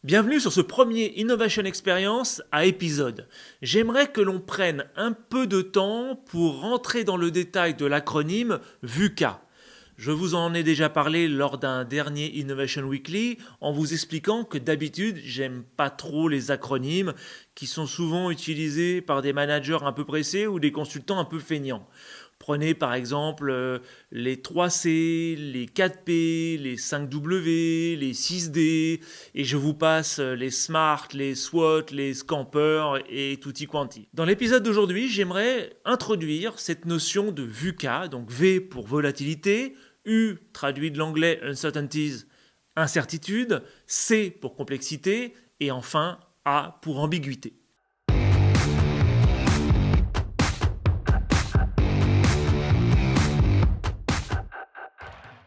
Bienvenue sur ce premier Innovation Experience à épisode. J'aimerais que l'on prenne un peu de temps pour rentrer dans le détail de l'acronyme VUCA. Je vous en ai déjà parlé lors d'un dernier Innovation Weekly en vous expliquant que d'habitude, j'aime pas trop les acronymes qui sont souvent utilisés par des managers un peu pressés ou des consultants un peu feignants. Prenez par exemple les 3C, les 4P, les 5W, les 6D, et je vous passe les SMART, les SWOT, les Scamper et tutti quanti. Dans l'épisode d'aujourd'hui, j'aimerais introduire cette notion de VUCA, donc V pour volatilité, U traduit de l'anglais uncertainties, incertitude, C pour complexité, et enfin A pour ambiguïté.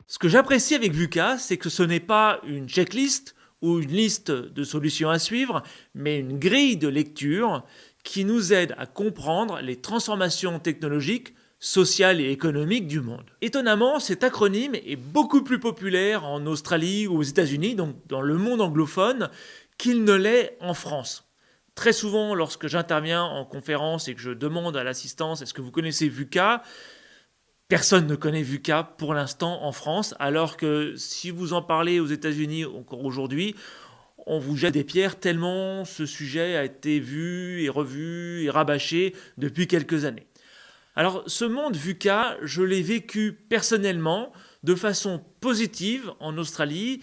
Ce que j'apprécie avec VUCA, c'est que ce n'est pas une checklist ou une liste de solutions à suivre, mais une grille de lecture qui nous aide à comprendre les transformations technologiques, sociales et économiques du monde. Étonnamment, cet acronyme est beaucoup plus populaire en Australie ou aux États-Unis, donc dans le monde anglophone, qu'il ne l'est en France. Très souvent, lorsque j'interviens en conférence et que je demande à l'assistance « Est-ce que vous connaissez VUCA ?», personne ne connaît VUCA pour l'instant en France, alors que si vous en parlez aux États-Unis encore aujourd'hui, on vous jette des pierres tellement ce sujet a été vu et revu et rabâché depuis quelques années. Alors ce monde VUCA, je l'ai vécu personnellement de façon positive en Australie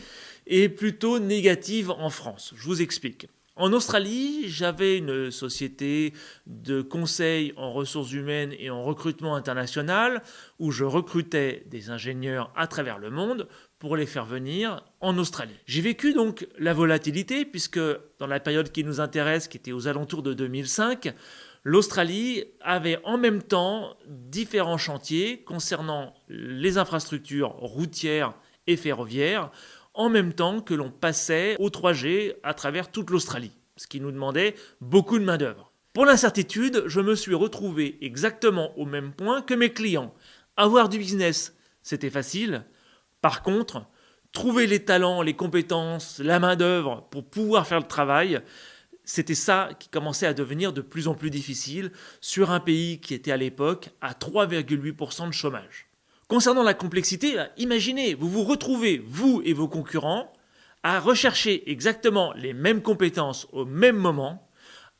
et plutôt négative en France. Je vous explique. En Australie, j'avais une société de conseil en ressources humaines et en recrutement international où je recrutais des ingénieurs à travers le monde pour les faire venir en Australie. J'ai vécu donc la volatilité puisque dans la période qui nous intéresse, qui était aux alentours de 2005, l'Australie avait en même temps différents chantiers concernant les infrastructures routières et ferroviaires, en même temps que l'on passait au 3G à travers toute l'Australie, ce qui nous demandait beaucoup de main-d'œuvre. Pour l'incertitude, je me suis retrouvé exactement au même point que mes clients. Avoir du business, c'était facile. Par contre, trouver les talents, les compétences, la main-d'œuvre pour pouvoir faire le travail, c'était ça qui commençait à devenir de plus en plus difficile sur un pays qui était à l'époque à 3,8% de chômage. Concernant la complexité, imaginez, vous vous retrouvez, vous et vos concurrents, à rechercher exactement les mêmes compétences au même moment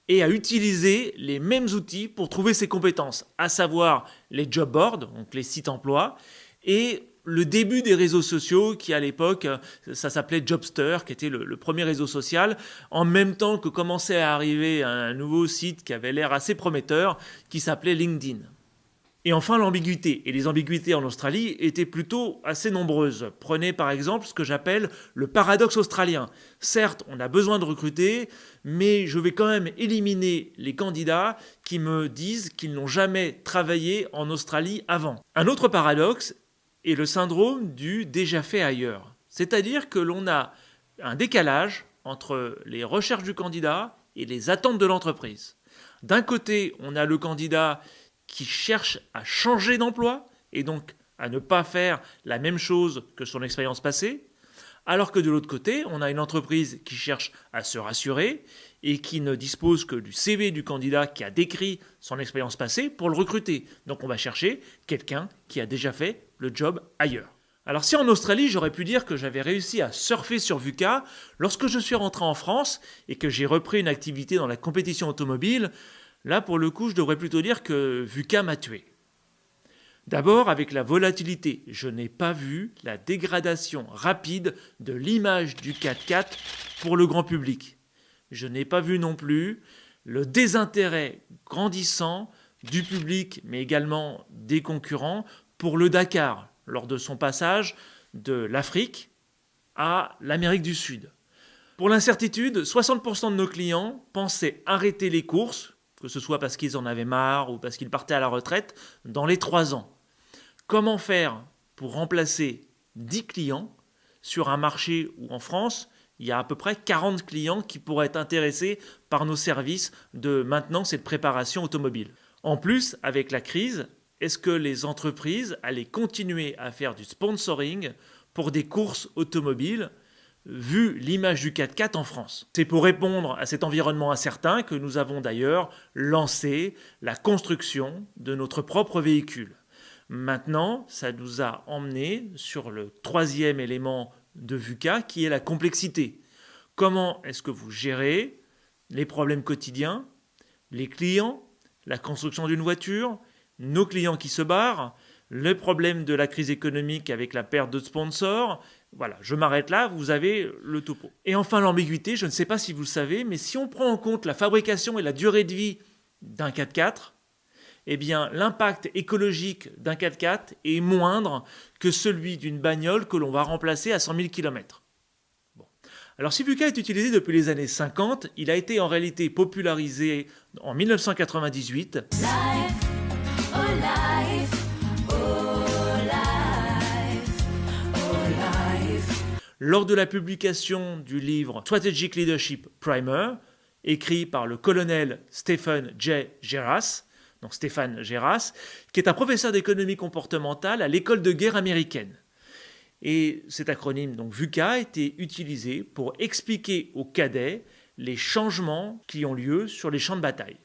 et à utiliser les mêmes outils pour trouver ces compétences, à savoir les job boards, donc les sites emploi, et le début des réseaux sociaux qui à l'époque, ça s'appelait Jobster, qui était le premier réseau social, en même temps que commençait à arriver un nouveau site qui avait l'air assez prometteur, qui s'appelait LinkedIn. Et enfin l'ambiguïté. Et les ambiguïtés en Australie étaient plutôt assez nombreuses. Prenez par exemple ce que j'appelle le paradoxe australien. Certes, on a besoin de recruter, mais je vais quand même éliminer les candidats qui me disent qu'ils n'ont jamais travaillé en Australie avant. Un autre paradoxe est le syndrome du déjà fait ailleurs. C'est-à-dire que l'on a un décalage entre les recherches du candidat et les attentes de l'entreprise. D'un côté, on a le candidat qui cherche à changer d'emploi et donc à ne pas faire la même chose que son expérience passée, alors que de l'autre côté, on a une entreprise qui cherche à se rassurer et qui ne dispose que du CV du candidat qui a décrit son expérience passée pour le recruter. Donc on va chercher quelqu'un qui a déjà fait le job ailleurs. Alors si en Australie, j'aurais pu dire que j'avais réussi à surfer sur VUCA, lorsque je suis rentré en France et que j'ai repris une activité dans la compétition automobile, là, pour le coup, je devrais plutôt dire que VUCA m'a tué. D'abord, avec la volatilité, je n'ai pas vu la dégradation rapide de l'image du 4x4 pour le grand public. Je n'ai pas vu non plus le désintérêt grandissant du public, mais également des concurrents, pour le Dakar, lors de son passage de l'Afrique à l'Amérique du Sud. Pour l'incertitude, 60% de nos clients pensaient arrêter les courses, que ce soit parce qu'ils en avaient marre ou parce qu'ils partaient à la retraite, dans les 3 ans. Comment faire pour remplacer 10 clients sur un marché où en France, il y a à peu près 40 clients qui pourraient être intéressés par nos services de maintenance et de préparation automobile. En plus, avec la crise, est-ce que les entreprises allaient continuer à faire du sponsoring pour des courses automobiles vu l'image du 4x4 en France. C'est pour répondre à cet environnement incertain que nous avons d'ailleurs lancé la construction de notre propre véhicule. Maintenant, ça nous a emmené sur le troisième élément de VUCA qui est la complexité. Comment est-ce que vous gérez les problèmes quotidiens, les clients, la construction d'une voiture, nos clients qui se barrent, le problème de la crise économique avec la perte de sponsors. Voilà, je m'arrête là, vous avez le topo. Et enfin l'ambiguïté, je ne sais pas si vous le savez, mais si on prend en compte la fabrication et la durée de vie d'un 4x4, eh bien l'impact écologique d'un 4x4 est moindre que celui d'une bagnole que l'on va remplacer à 100 000 km. Alors si VUCA est utilisé depuis les années 50, il a été en réalité popularisé en 1998. Lors de la publication du livre Strategic Leadership Primer, écrit par le colonel Stephen J. Geras, donc Stéphane Geras, qui est un professeur d'économie comportementale à l'école de guerre américaine. Et cet acronyme, donc VUCA, a été utilisé pour expliquer aux cadets les changements qui ont lieu sur les champs de bataille.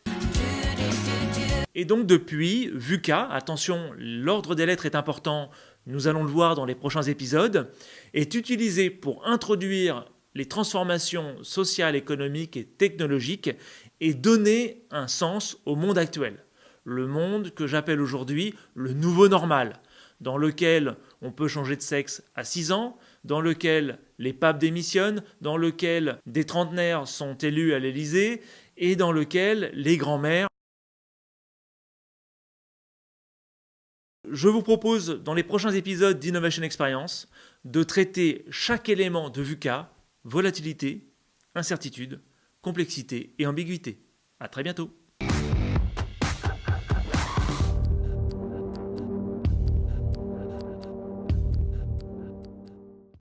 Et donc depuis, VUCA, attention, l'ordre des lettres est important, nous allons le voir dans les prochains épisodes, est utilisé pour introduire les transformations sociales, économiques et technologiques et donner un sens au monde actuel. Le monde que j'appelle aujourd'hui le nouveau normal, dans lequel on peut changer de sexe à 6 ans, dans lequel les papes démissionnent, dans lequel des trentenaires sont élus à l'Élysée et dans lequel les grands-mères. Je vous propose dans les prochains épisodes d'Innovation Experience de traiter chaque élément de VUCA, volatilité, incertitude, complexité et ambiguïté. À très bientôt.